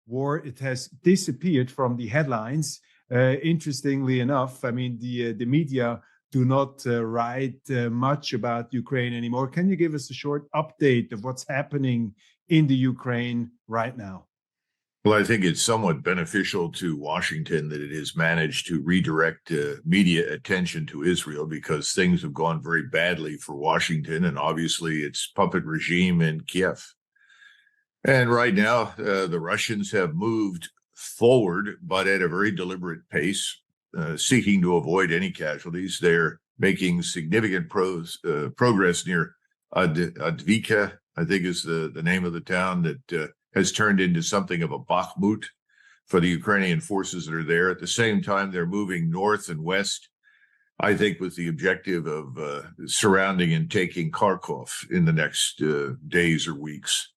war, it has disappeared from the headlines. Interestingly enough, I mean, the media do not write much about Ukraine anymore. Can you give us a short update of what's happening in the Ukraine right now? Well, I think it's somewhat beneficial to Washington that it has managed to redirect media attention to Israel, because things have gone very badly for Washington and obviously its puppet regime in Kiev. And right now, the Russians have moved forward, but at a very deliberate pace, seeking to avoid any casualties. They're making significant progress near Advika, I think is the name of the town, that has turned into something of a Bakhmut for the Ukrainian forces that are there. At the same time, they're moving north and west, I think with the objective of surrounding and taking Kharkov in the next days or weeks.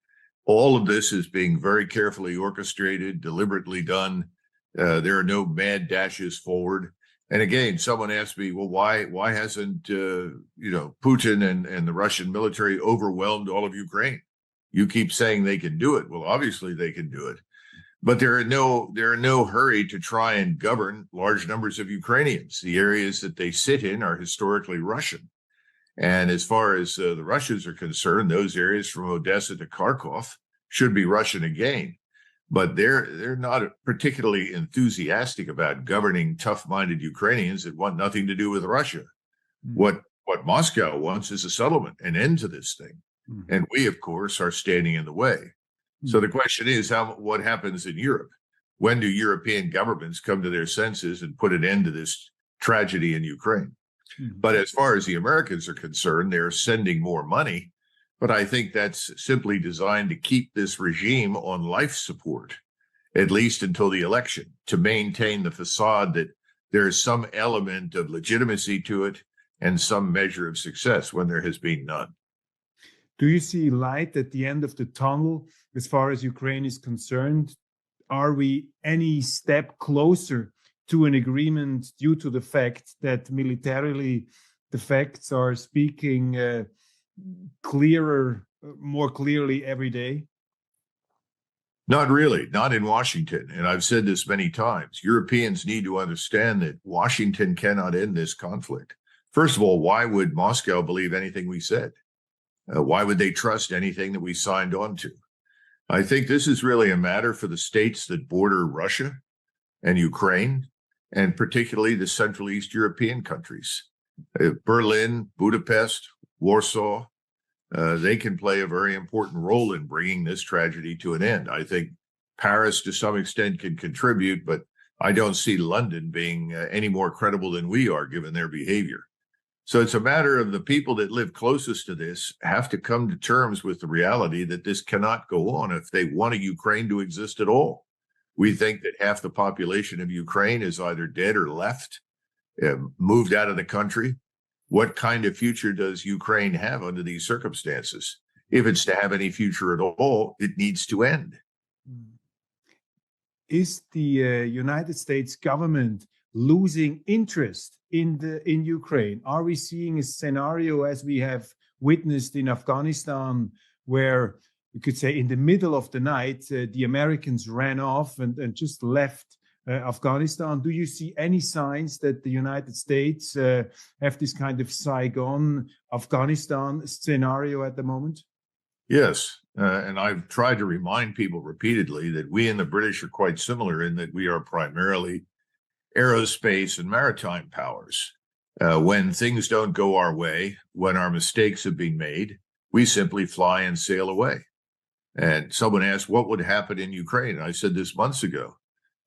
All of this is being very carefully orchestrated, deliberately done. There are no mad dashes forward. And again, someone asked me, well, why hasn't Putin and the Russian military overwhelmed all of Ukraine? You keep saying they can do it. Well, obviously they can do it, but they're in no hurry to try and govern large numbers of Ukrainians. The areas that they sit in are historically Russian. And as far as the Russians are concerned, those areas from Odessa to Kharkov should be Russian again. But they're not particularly enthusiastic about governing tough-minded Ukrainians that want nothing to do with Russia. Mm-hmm. What Moscow wants is a settlement, an end to this thing. Mm-hmm. And we, of course, are standing in the way. Mm-hmm. So the question is, what happens in Europe? When do European governments come to their senses and put an end to this tragedy in Ukraine? Mm-hmm. But as far as the Americans are concerned, they're sending more money. But I think that's simply designed to keep this regime on life support, at least until the election, to maintain the facade that there is some element of legitimacy to it and some measure of success when there has been none. Do you see light at the end of the tunnel as far as Ukraine is concerned? Are we any step closer to an agreement due to the fact that militarily the facts are speaking more clearly every day? Not really, not in Washington. And I've said this many times. Europeans need to understand that Washington cannot end this conflict. First of all, why would Moscow believe anything we said? Why would they trust anything that we signed on to? I think this is really a matter for the states that border Russia and Ukraine, and particularly the Central East European countries. Berlin, Budapest, Warsaw, they can play a very important role in bringing this tragedy to an end. I think Paris, to some extent, can contribute, but I don't see London being any more credible than we are, given their behavior. So it's a matter of the people that live closest to this have to come to terms with the reality that this cannot go on if they want a Ukraine to exist at all. We think that half the population of Ukraine is either dead or left, moved out of the country. What kind of future does Ukraine have under these circumstances? If it's to have any future at all, it needs to end. Is the United States government losing interest in Ukraine? Are we seeing a scenario as we have witnessed in Afghanistan, where you could say in the middle of the night, the Americans ran off and just left Afghanistan? Do you see any signs that the United States have this kind of Saigon, Afghanistan scenario at the moment? Yes. And I've tried to remind people repeatedly that we and the British are quite similar in that we are primarily aerospace and maritime powers. When things don't go our way, when our mistakes have been made, we simply fly and sail away. And someone asked, what would happen in Ukraine? I said this months ago.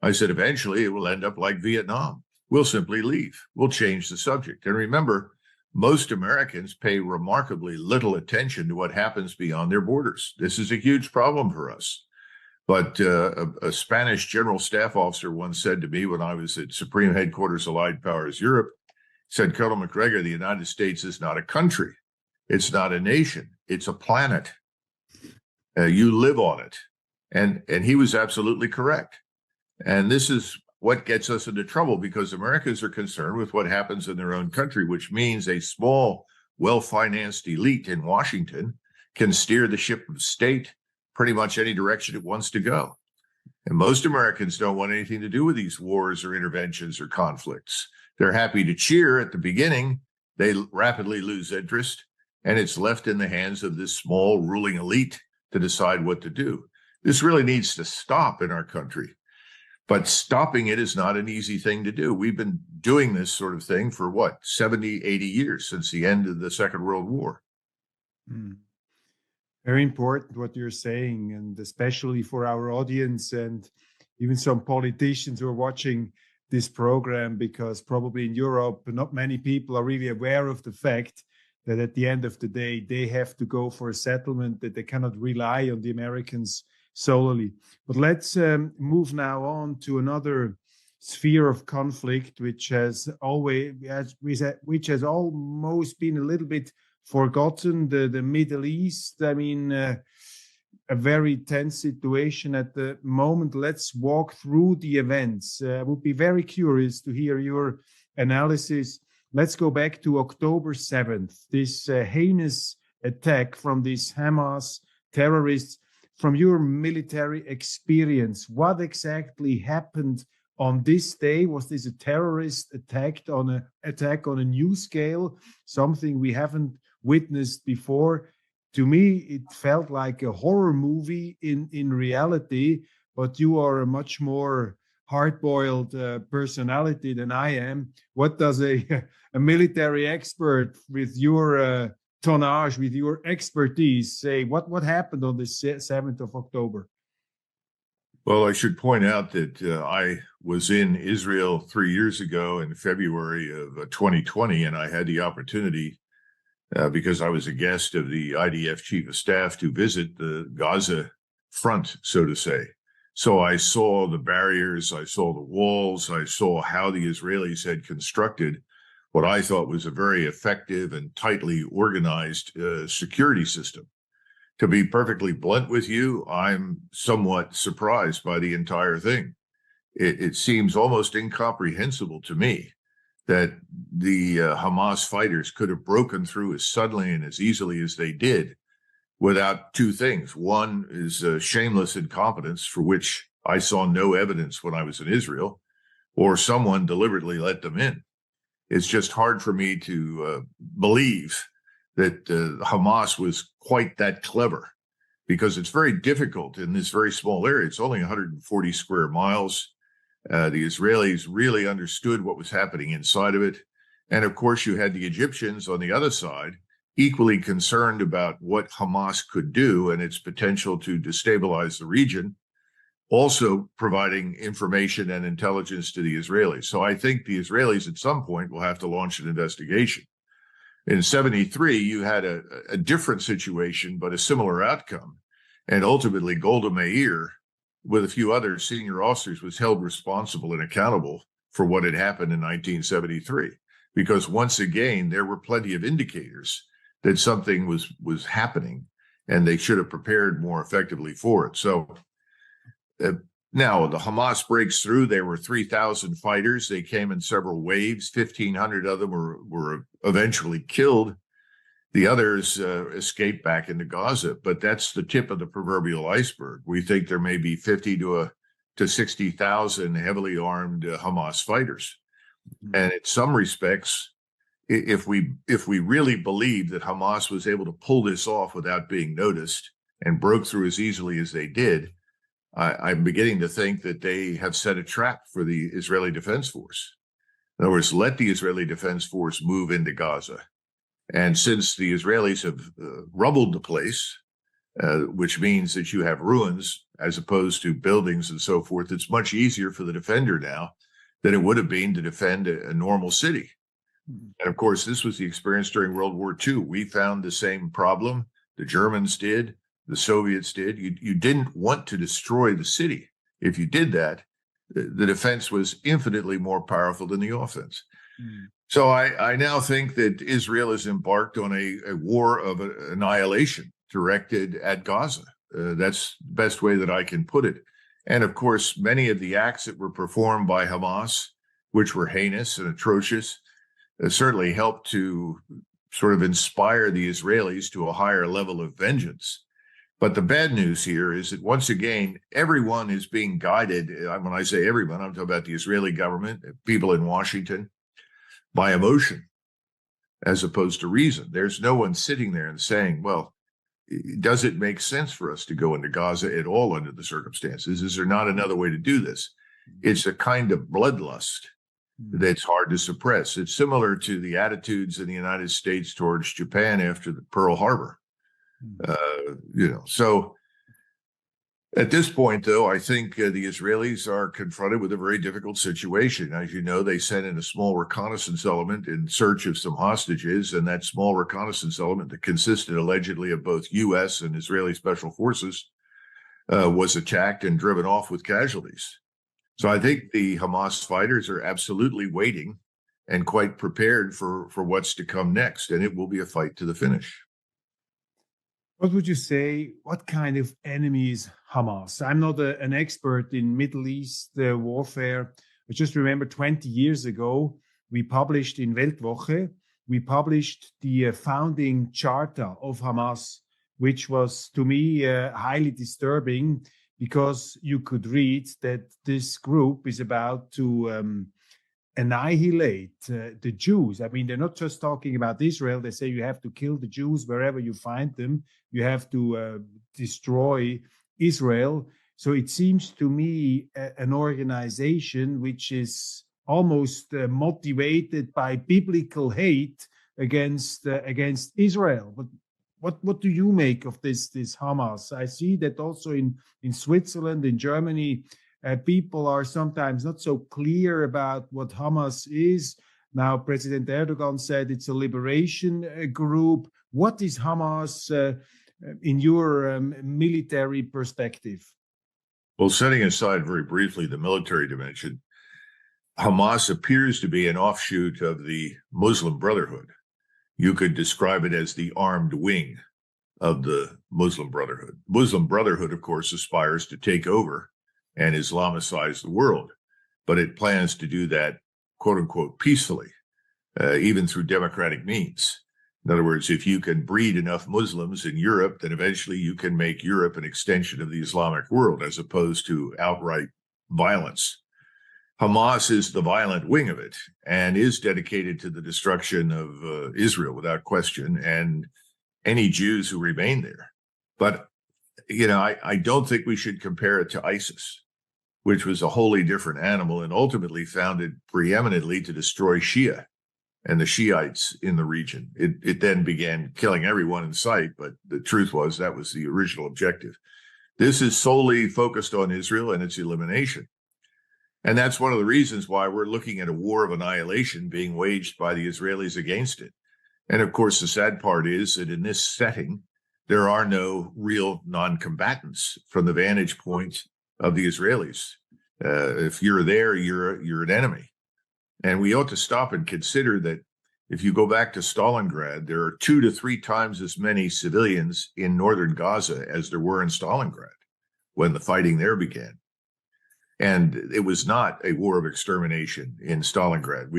I said, eventually it will end up like Vietnam. We'll simply leave. We'll change the subject. And remember, most Americans pay remarkably little attention to what happens beyond their borders. This is a huge problem for us. But a Spanish general staff officer once said to me when I was at Supreme Headquarters Allied Powers Europe, said, Colonel Macgregor, the United States is not a country. It's not a nation. It's a planet. You live on it. And he was absolutely correct. And this is what gets us into trouble, because Americans are concerned with what happens in their own country, which means a small, well-financed elite in Washington can steer the ship of state pretty much any direction it wants to go. And most Americans don't want anything to do with these wars or interventions or conflicts. They're happy to cheer at the beginning. They rapidly lose interest, and it's left in the hands of this small ruling elite to decide what to do. This really needs to stop in our country. But stopping it is not an easy thing to do. We've been doing this sort of thing for 70, 80 years since the end of the Second World War. Very important what you're saying, and especially for our audience and even some politicians who are watching this program, because probably in Europe, not many people are really aware of the fact that at the end of the day, they have to go for a settlement, that they cannot rely on the Americans solely. But let's move now on to another sphere of conflict, which has almost been a little bit forgotten, the Middle East. I mean, a very tense situation at the moment. Let's walk through the events. I would be very curious to hear your analysis. Let's go back to October 7th, this heinous attack from these Hamas terrorists. From your military experience, what exactly happened on this day? Was this a terrorist attack on a new scale, something we haven't witnessed before? To me, it felt like a horror movie in reality, but you are a much more hard-boiled personality than I am. What does a military expert with your tonnage, with your expertise, say? What happened on the 7th of October? Well, I should point out that I was in Israel 3 years ago in February of 2020, and I had the opportunity, because I was a guest of the IDF Chief of Staff, to visit the Gaza front, so to say. So I saw the barriers, I saw the walls, I saw how the Israelis had constructed what I thought was a very effective and tightly organized security system. To be perfectly blunt with you, I'm somewhat surprised by the entire thing. It seems almost incomprehensible to me that the Hamas fighters could have broken through as suddenly and as easily as they did without two things. One is shameless incompetence, for which I saw no evidence when I was in Israel, or someone deliberately let them in. It's just hard for me to believe that Hamas was quite that clever, because it's very difficult in this very small area. It's only 140 square miles. The Israelis really understood what was happening inside of it. And of course, you had the Egyptians on the other side, equally concerned about what Hamas could do and its potential to destabilize the region, also providing information and intelligence to the Israelis. So I think the Israelis at some point will have to launch an investigation. In 73, you had a different situation, but a similar outcome. And ultimately, Golda Meir, with a few other senior officers, was held responsible and accountable for what had happened in 1973. Because once again, there were plenty of indicators that something was happening, and they should have prepared more effectively for it. So now the Hamas breaks through. There were 3,000 fighters. They came in several waves. 1,500 of them were eventually killed. The others escaped back into Gaza. But that's the tip of the proverbial iceberg. We think there may be 50 to 60,000 heavily armed Hamas fighters. And in some respects, if we really believe that Hamas was able to pull this off without being noticed and broke through as easily as they did, I'm beginning to think that they have set a trap for the Israeli Defense Force. In other words, let the Israeli Defense Force move into Gaza. And since the Israelis have rubbled the place, which means that you have ruins as opposed to buildings and so forth, it's much easier for the defender now than it would have been to defend a normal city. And of course, this was the experience during World War II. We found the same problem. The Germans did. The Soviets did. You didn't want to destroy the city. If you did that, the defense was infinitely more powerful than the offense. So I now think that Israel has embarked on a war of annihilation directed at Gaza. That's the best way that I can put it. And of course, many of the acts that were performed by Hamas, which were heinous and atrocious, certainly helped to sort of inspire the Israelis to a higher level of vengeance. But the bad news here is that once again, everyone is being guided. When I say everyone, I'm talking about the Israeli government, people in Washington, by emotion as opposed to reason. There's no one sitting there and saying, well, does it make sense for us to go into Gaza at all under the circumstances? Is there not another way to do this? It's a kind of bloodlust that's hard to suppress. It's similar to the attitudes in the United States towards Japan after the Pearl Harbor. So at this point, though, I think the Israelis are confronted with a very difficult situation. As you know, they sent in a small reconnaissance element in search of some hostages, and that small reconnaissance element that consisted allegedly of both U.S. and Israeli special forces was attacked and driven off with casualties. So I think the Hamas fighters are absolutely waiting and quite prepared for what's to come next, and it will be a fight to the finish. What would you say? What kind of enemy is Hamas? I'm not an expert in Middle East warfare. I just remember 20 years ago, we published in Weltwoche, we published the founding charter of Hamas, which was to me highly disturbing because you could read that this group is about to annihilate the Jews. I mean, they're not just talking about Israel. They say you have to kill the Jews wherever you find them. You have to destroy Israel. So it seems to me an organization which is almost motivated by biblical hate against Israel. But what do you make of this Hamas? I see that also in Switzerland, in Germany, people are sometimes not so clear about what Hamas is. Now, President Erdogan said it's a liberation group. What is Hamas in your military perspective? Well, setting aside very briefly the military dimension, Hamas appears to be an offshoot of the Muslim Brotherhood. You could describe it as the armed wing of the Muslim Brotherhood. Muslim Brotherhood, of course, aspires to take over and Islamicize the world, but it plans to do that, quote unquote, peacefully, even through democratic means. In other words, if you can breed enough Muslims in Europe, then eventually you can make Europe an extension of the Islamic world as opposed to outright violence. Hamas is the violent wing of it and is dedicated to the destruction of Israel without question and any Jews who remain there. But, I don't think we should compare it to ISIS, which was a wholly different animal and ultimately founded preeminently to destroy Shia and the Shiites in the region. It then began killing everyone in sight, but the truth was that was the original objective. This is solely focused on Israel and its elimination. And that's one of the reasons why we're looking at a war of annihilation being waged by the Israelis against it. And of course, the sad part is that in this setting, there are no real non-combatants from the vantage point of the Israelis. If you're there, you're an enemy. And we ought to stop and consider that if you go back to Stalingrad, there are 2 to 3 times as many civilians in northern Gaza as there were in Stalingrad when the fighting there began. And it was not a war of extermination in Stalingrad.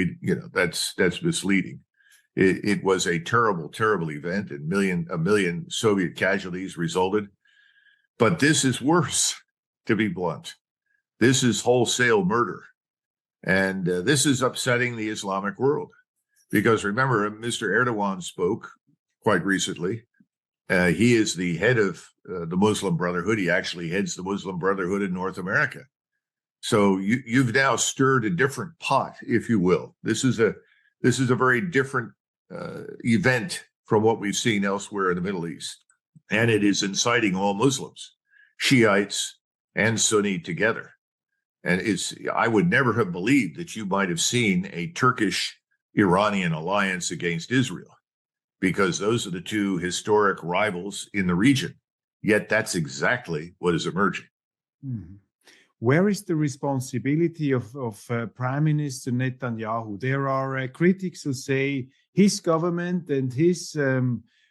That's misleading. It was a terrible, terrible event, and a million Soviet casualties resulted. But this is worse, to be blunt. This is wholesale murder. And this is upsetting the Islamic world. Because remember, Mr. Erdogan spoke quite recently. He is the head of the Muslim Brotherhood. He actually heads the Muslim Brotherhood in North America. So you've now stirred a different pot, if you will. This is a very different event from what we've seen elsewhere in the Middle East. And it is inciting all Muslims, Shiites and Sunni together. And I would never have believed that you might have seen a Turkish-Iranian alliance against Israel, because those are the two historic rivals in the region. Yet that's exactly what is emerging. Mm-hmm. Where is the responsibility of Prime Minister Netanyahu? There are critics who say his government and his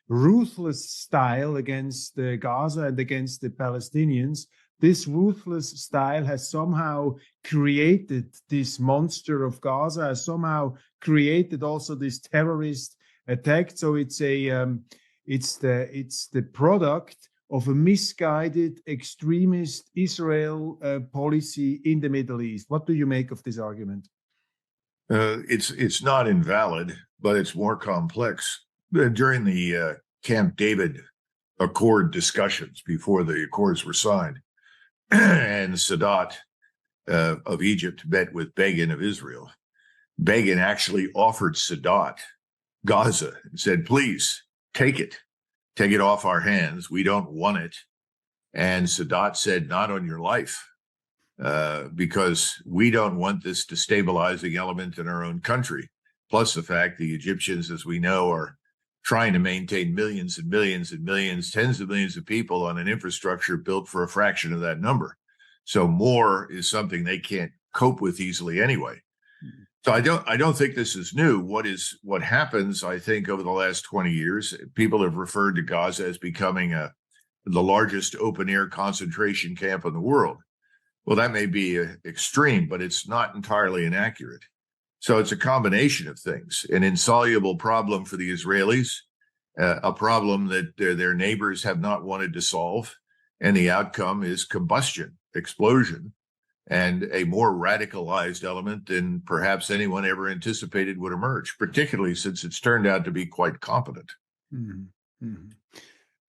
ruthless style against Gaza and against the Palestinians, this ruthless style has somehow created this monster of Gaza, has somehow created also this terrorist attack. So it's the product of a misguided extremist Israel policy in the Middle East. What do you make of this argument? It's not invalid, but it's more complex. During the Camp David Accord discussions before the accords were signed, and Sadat of Egypt met with Begin of Israel, Begin actually offered Sadat Gaza and said, please take it off our hands. We don't want it. And Sadat said, not on your life, because we don't want this destabilizing element in our own country. Plus the fact the Egyptians, as we know, are trying to maintain millions and millions and millions, tens of millions of people on an infrastructure built for a fraction of that number. So more is something they can't cope with easily anyway. So I don't think this is new. What happens, I think, over the last 20 years, people have referred to Gaza as becoming the largest open-air concentration camp in the world. Well, that may be extreme, but it's not entirely inaccurate. So it's a combination of things, an insoluble problem for the Israelis, a problem that their neighbors have not wanted to solve, and the outcome is combustion, explosion, and a more radicalized element than perhaps anyone ever anticipated would emerge, particularly since it's turned out to be quite competent. Mm-hmm. Mm-hmm.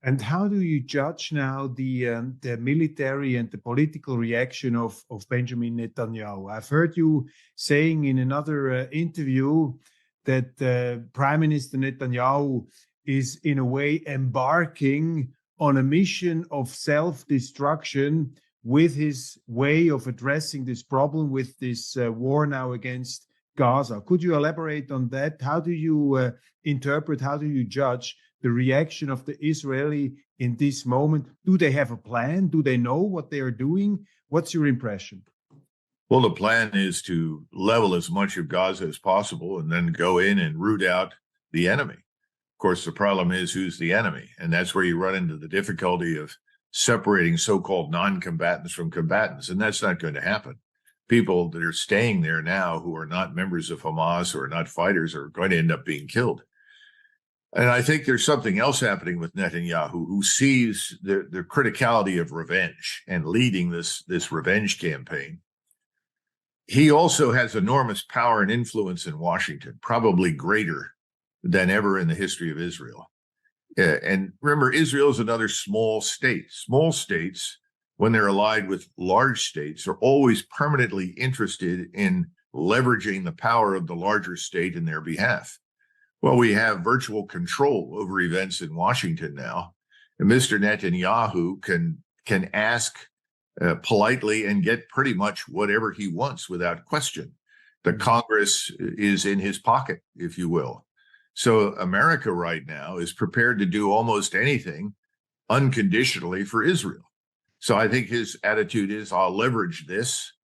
And how do you judge now the military and the political reaction of Benjamin Netanyahu? I've heard you saying in another interview that Prime Minister Netanyahu is in a way embarking on a mission of self-destruction with his way of addressing this problem, with this war now against Gaza. Could you elaborate on that? How do you interpret, how do you judge the reaction of the Israeli in this moment? Do they have a plan? Do they know what they are doing? What's your impression? Well, the plan is to level as much of Gaza as possible and then go in and root out the enemy. Of course, the problem is who's the enemy. And that's where you run into the difficulty of separating so-called non-combatants from combatants. And that's not going to happen. People that are staying there now who are not members of Hamas or not fighters are going to end up being killed. And I think there's something else happening with Netanyahu, who sees the criticality of revenge and leading this revenge campaign. He also has enormous power and influence in Washington, probably greater than ever in the history of Israel. And remember, Israel is another small state. Small states, when they're allied with large states, are always permanently interested in leveraging the power of the larger state in their behalf. Well, we have virtual control over events in Washington now. And Mr. Netanyahu can ask politely and get pretty much whatever he wants without question. The Congress is in his pocket, if you will. So America right now is prepared to do almost anything unconditionally for Israel. So I think his attitude is, I'll leverage this,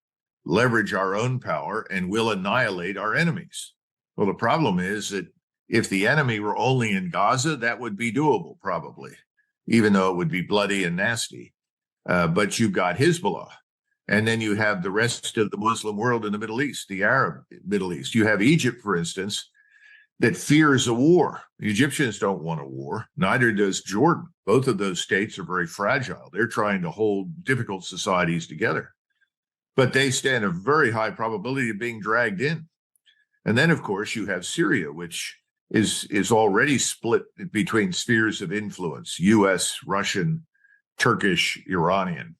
leverage our own power, and we'll annihilate our enemies. Well, the problem is that if the enemy were only in Gaza, that would be doable, probably, even though it would be bloody and nasty. But you've got Hezbollah, and then you have the rest of the Muslim world in the Middle East, the Arab Middle East. You have Egypt, for instance, that fears a war. The Egyptians don't want a war. Neither does Jordan. Both of those states are very fragile. They're trying to hold difficult societies together. But they stand a very high probability of being dragged in. And then, of course, you have Syria, which is already split between spheres of influence, U.S., Russian, Turkish, Iranian.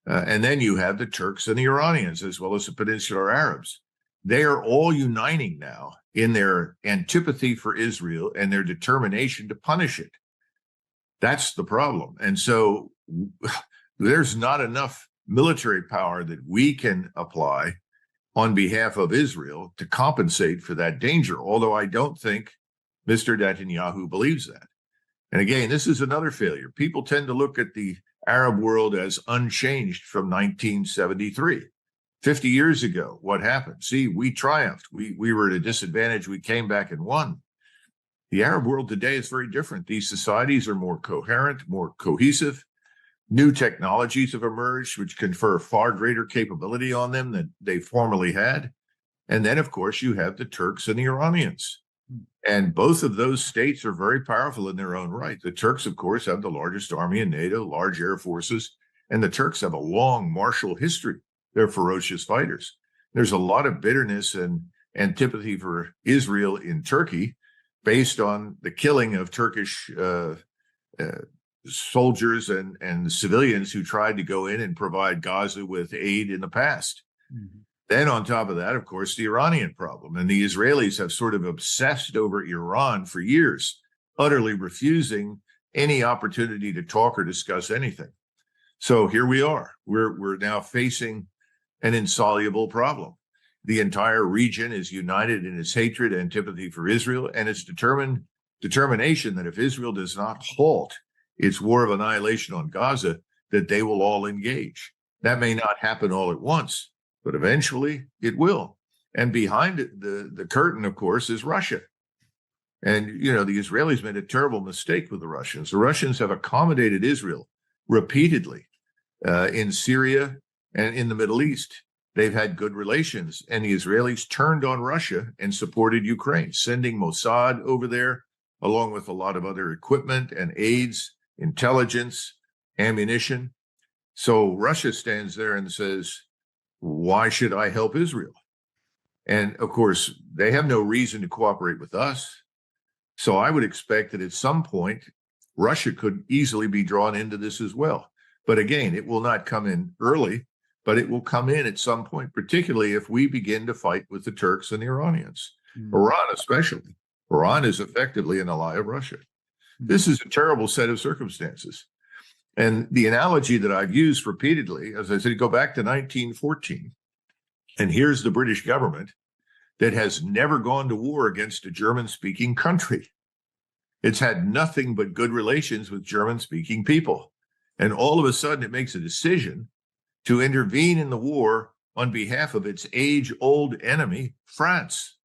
And then you have the Turks and the Iranians, as well as the Peninsular Arabs. They are all uniting now in their antipathy for Israel and their determination to punish it. That's the problem. And so there's not enough military power that we can apply on behalf of Israel to compensate for that danger, although I don't think Mr. Netanyahu believes that. And again, this is another failure. People tend to look at the Arab world as unchanged from 1973. 50 years ago, what happened? See, we triumphed. We were at a disadvantage. We came back and won. The Arab world today is very different. These societies are more coherent, more cohesive. New technologies have emerged, which confer far greater capability on them than they formerly had. And then, of course, you have the Turks and the Iranians. And both of those states are very powerful in their own right. The Turks, of course, have the largest army in NATO, large air forces, and the Turks have a long martial history. They're ferocious fighters. There's a lot of bitterness and antipathy for Israel in Turkey based on the killing of Turkish soldiers and civilians who tried to go in and provide Gaza with aid in the past. Mm-hmm. Then on top of that, of course, the Iranian problem. And the Israelis have sort of obsessed over Iran for years, utterly refusing any opportunity to talk or discuss anything. So here we are. We're now facing an insoluble problem. The entire region is united in its hatred, antipathy for Israel, and its determination that if Israel does not halt its war of annihilation on Gaza, that they will all engage. That may not happen all at once, but eventually it will. And behind it, the curtain, of course, is Russia. And, you know, the Israelis made a terrible mistake with the Russians. The Russians have accommodated Israel repeatedly in Syria and in the Middle East. They've had good relations, and the Israelis turned on Russia and supported Ukraine, sending Mossad over there, along with a lot of other equipment and aids, intelligence, ammunition. So Russia stands there and says, why should I help Israel? And of course, they have no reason to cooperate with us. So I would expect that at some point, Russia could easily be drawn into this as well. But again, it will not come in early, but it will come in at some point, particularly if we begin to fight with the Turks and the Iranians. Iran especially. Iran is effectively an ally of Russia. This is a terrible set of circumstances. And the analogy that I've used repeatedly, as I said, go back to 1914. And here's the British government that has never gone to war against a German-speaking country. It's had nothing but good relations with German-speaking people. And all of a sudden, it makes a decision to intervene in the war on behalf of its age-old enemy, France.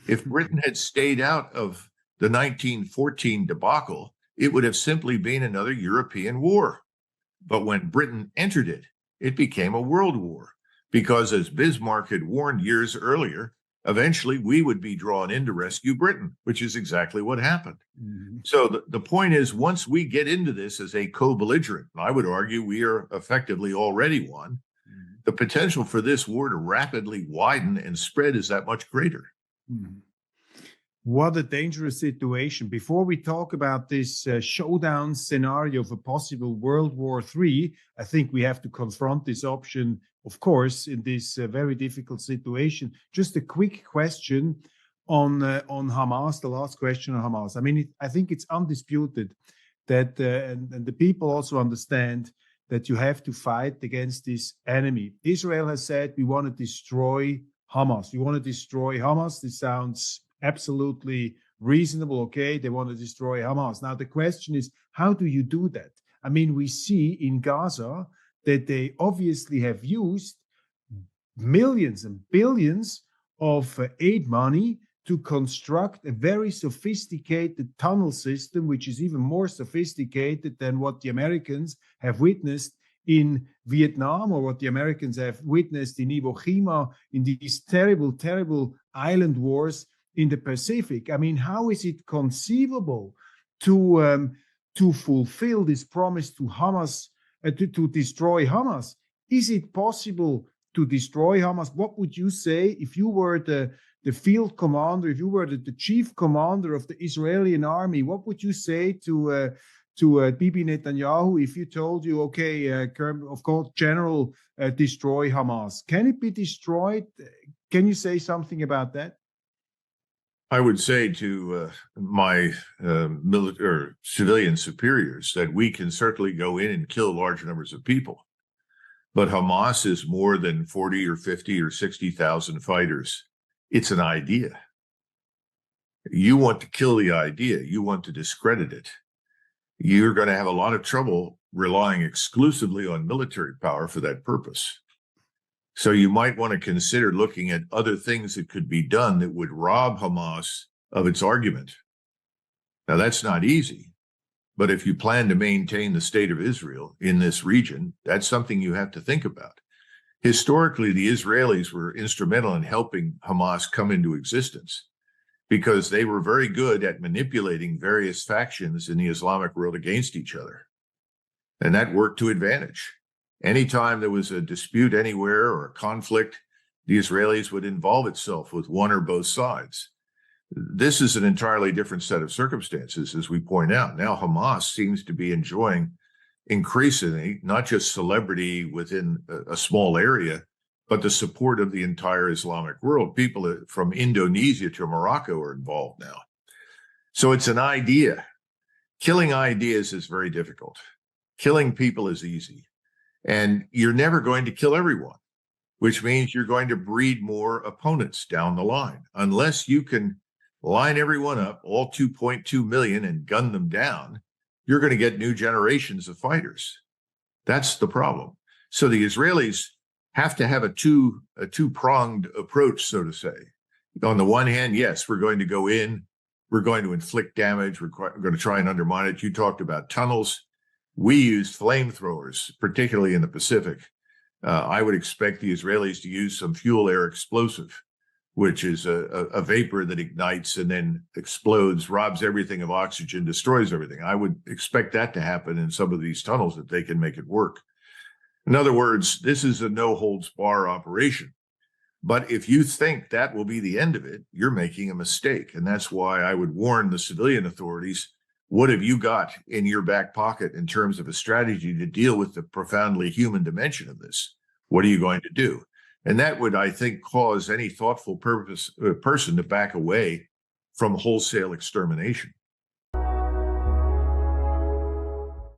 If Britain had stayed out of the 1914 debacle, it would have simply been another European war. But when Britain entered it, it became a world war because, as Bismarck had warned years earlier, eventually we would be drawn in to rescue Britain, which is exactly what happened. Mm-hmm. So the point is, once we get into this as a co-belligerent, I would argue we are effectively already one, the potential for this war to rapidly widen and spread is that much greater. Mm-hmm. What a dangerous situation. Before we talk about this showdown scenario of a possible World War III, I think we have to confront this option, of course, in this very difficult situation. Just a quick question on Hamas, the last question on Hamas. I mean, I think it's undisputed that, and the people also understand that you have to fight against this enemy. Israel has said, we want to destroy Hamas. We want to destroy Hamas. This sounds absolutely reasonable. Okay, they want to destroy Hamas. Now, the question is, how do you do that? I mean, we see in Gaza that they obviously have used millions and billions of aid money to construct a very sophisticated tunnel system, which is even more sophisticated than what the Americans have witnessed in Vietnam or what the Americans have witnessed in Iwo Jima, in these terrible, terrible island wars in the Pacific. I mean, how is it conceivable to fulfill this promise to Hamas, to destroy Hamas? Is it possible to destroy Hamas? What would you say if you were the field commander, if you were the chief commander of the Israeli army? What would you say to Bibi Netanyahu if you told you, okay, of course, General, destroy Hamas? Can it be destroyed? Can you say something about that? I would say to my military or civilian superiors that we can certainly go in and kill large numbers of people, but Hamas is more than 40 or 50 or 60,000 fighters. It's an idea. You want to kill the idea. You want to discredit it. You're going to have a lot of trouble relying exclusively on military power for that purpose. So you might want to consider looking at other things that could be done that would rob Hamas of its argument. Now, that's not easy, but if you plan to maintain the state of Israel in this region, that's something you have to think about. Historically, the Israelis were instrumental in helping Hamas come into existence. because they were very good at manipulating various factions in the Islamic world against each other. And that worked to advantage. Anytime there was a dispute anywhere or a conflict, the Israelis would involve itself with one or both sides. This is an entirely different set of circumstances, as we point out. Now Hamas seems to be enjoying increasingly not just celebrity within a small area, but the support of the entire Islamic world. People from Indonesia to Morocco are involved now. So it's an idea. Killing ideas is very difficult. Killing people is easy. And you're never going to kill everyone, which means you're going to breed more opponents down the line. Unless you can line everyone up, all 2.2 million, and gun them down, you're going to get new generations of fighters. That's the problem. So the Israelis have to have a two-pronged approach, so to say. On the one hand, yes, we're going to go in, we're going to inflict damage, we're going to try and undermine it. You talked about tunnels. We used flamethrowers, particularly in the Pacific. I would expect the Israelis to use some fuel-air explosive, which is a vapor that ignites and then explodes, robs everything of oxygen, destroys everything. I would expect that to happen in some of these tunnels if they can make it work. In other words, this is a no-holds-bar operation. But if you think that will be the end of it, you're making a mistake. And that's why I would warn the civilian authorities, what have you got in your back pocket in terms of a strategy to deal with the profoundly human dimension of this? What are you going to do? And that would, I think, cause any thoughtful person to back away from wholesale extermination.